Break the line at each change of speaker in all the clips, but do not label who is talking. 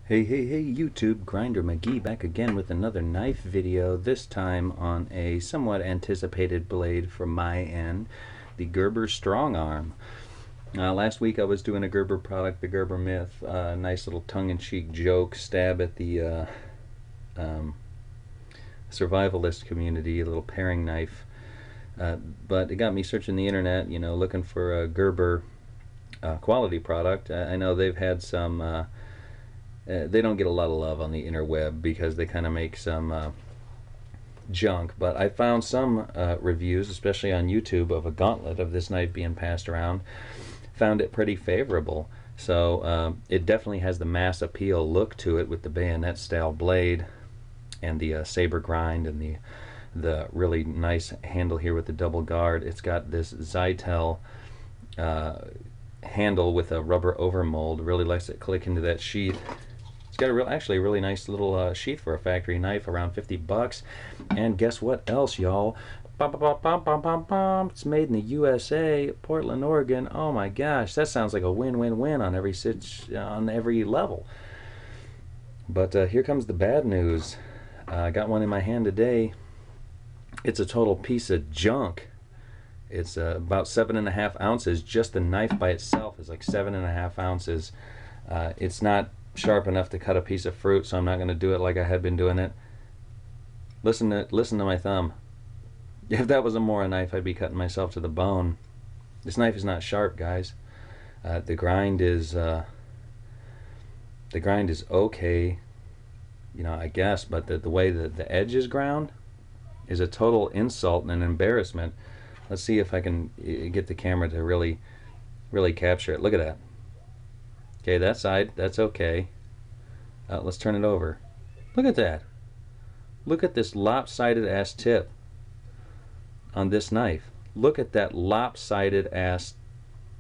Hey, YouTube, Grinder McGee back again with another knife video, this time on a somewhat anticipated blade from my end, the Gerber Strongarm. Last week I was doing a Gerber product, the Gerber Myth, nice little tongue-in-cheek joke, stab at the survivalist community, a little paring knife. But it got me searching the internet, looking for a Gerber quality product. I know they've had some... they don't get a lot of love on the interweb because they kind of make some junk, but I found some reviews, especially on YouTube, of a gauntlet of this knife being passed around. Found it pretty favorable. So it definitely has the mass appeal look to it with the bayonet style blade and the saber grind and the really nice handle here with the double guard. It's got this Zytel handle with a rubber overmold. Really likes to click into that sheath. It's got actually a really nice little sheath for a factory knife, around 50 bucks. And guess what else, y'all? It's made in the USA, Portland, Oregon. Oh my gosh, that sounds like a win-win-win on every level. But here comes the bad news. I got one in my hand today. It's a total piece of junk. It's about 7.5 ounces. Just the knife by itself is like 7.5 ounces. It's not sharp enough to cut a piece of fruit, so I'm not going to do it like I had been doing it. Listen to my thumb. If that was a Mora knife, I'd be cutting myself to the bone. This knife is not sharp, guys. The grind is okay, I guess, but the way that the edge is ground is a total insult and an embarrassment. Let's see if I can get the camera to really capture it. Look at that. Okay, that side, that's okay. Let's turn it over. Look at that. Look at this lopsided ass tip on this knife. Look at that lopsided ass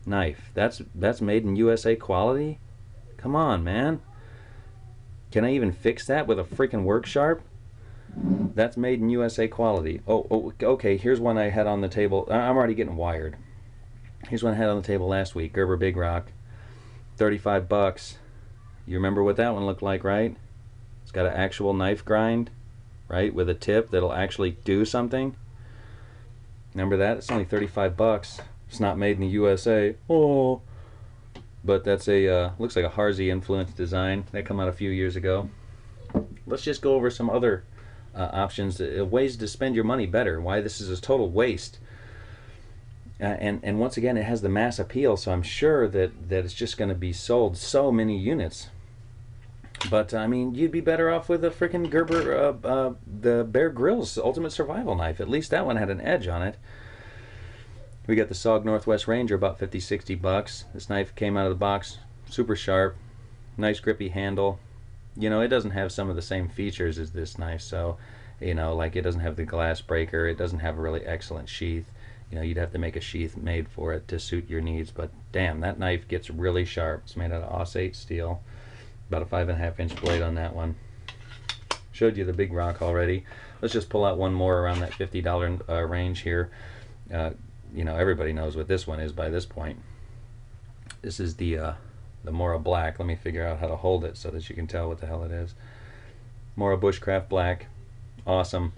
knife. That's made in USA quality? Come on, man. Can I even fix that with a freaking work sharp? That's made in USA quality. Oh, okay, here's one I had on the table. I'm already getting wired. Here's one I had on the table last week, Gerber Big Rock. 35 bucks. You remember what that one looked like, right? It's got an actual knife grind, right, with a tip that'll actually do something. Remember that? It's only 35 bucks. It's not made in the USA. Oh, but that's a looks like a Harzy influenced design that came out a few years ago. Let's just go over some other options, ways to spend your money better. Why this is a total waste. And once again, it has the mass appeal, so I'm sure that it's just going to be sold so many units. But I mean, you'd be better off with a freaking Gerber, the Bear Grylls Ultimate Survival Knife. At least that one had an edge on it. We got the SOG Northwest Ranger, about 50-60 bucks. This knife came out of the box super sharp, nice grippy handle. It doesn't have some of the same features as this knife, so like it doesn't have the glass breaker, it doesn't have a really excellent sheath. You'd have to make a sheath made for it to suit your needs, but damn, that knife gets really sharp. It's made out of Aus-8 steel, about a 5.5 inch blade on that one. Showed you the Big Rock already. Let's just pull out one more around that $50 range here. Everybody knows what this one is by this point. This is the Mora Black. Let me figure out how to hold it so that you can tell what the hell it is. Mora Bushcraft Black. Awesome.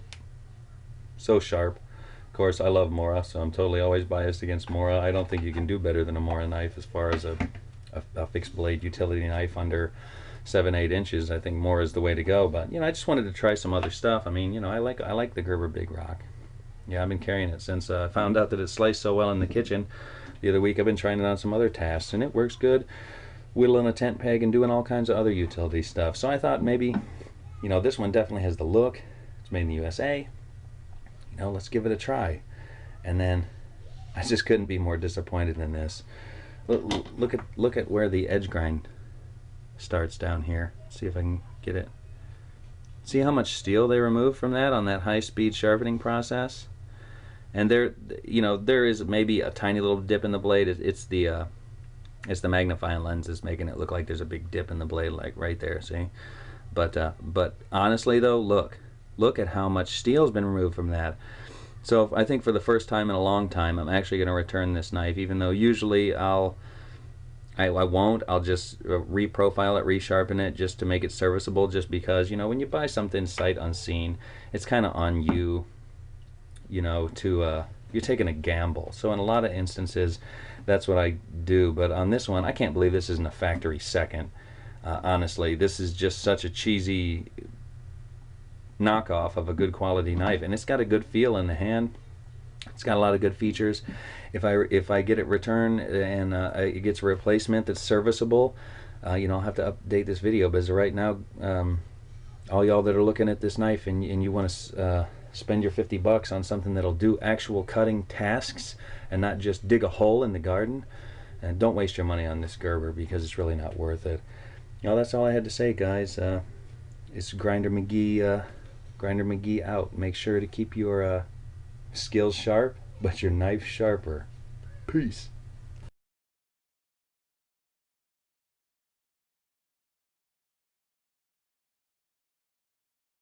So sharp. Of course, I love Mora, so I'm totally always biased against Mora. I don't think you can do better than a Mora knife as far as a fixed blade utility knife under 7-8 inches. I think Mora is the way to go. But I just wanted to try some other stuff. I mean, I like the Gerber Big Rock. Yeah, I've been carrying it since I found out that it sliced so well in the kitchen. The other week I've been trying it on some other tasks, and it works good. Whittling a tent peg and doing all kinds of other utility stuff. So I thought maybe, this one definitely has the look. It's made in the USA. Let's give it a try. And then I just couldn't be more disappointed in this. Look at where the edge grind starts down here. See if I can get it. See how much steel they removed from that on that high-speed sharpening process? And there is maybe a tiny little dip in the blade. It's the magnifying lens is making it look like there's a big dip in the blade, like right there. See, but honestly though, look at how much steel's been removed from that. So I think for the first time in a long time, I'm actually going to return this knife, even though usually I'll I won't. I'll just reprofile it, resharpen it, just to make it serviceable. Just because, you know, when you buy something sight unseen, it's kind of on you, you know, to you're taking a gamble. So in a lot of instances, that's what I do. But on this one, I can't believe this isn't a factory second. Honestly, this is just such a cheesy knockoff of a good quality knife, and it's got a good feel in the hand. It's got a lot of good features. If I get it returned and it gets a replacement that's serviceable, you know, I'll have to update this video. But as of right now, all y'all that are looking at this knife and you want to spend your $50 on something that'll do actual cutting tasks and not just dig a hole in the garden, and don't waste your money on this Gerber, because it's really not worth it. You know, that's all I had to say, guys. It's Grinder McGee. Grinder McGee out. Make sure to keep your skills sharp, but your knife sharper. Peace.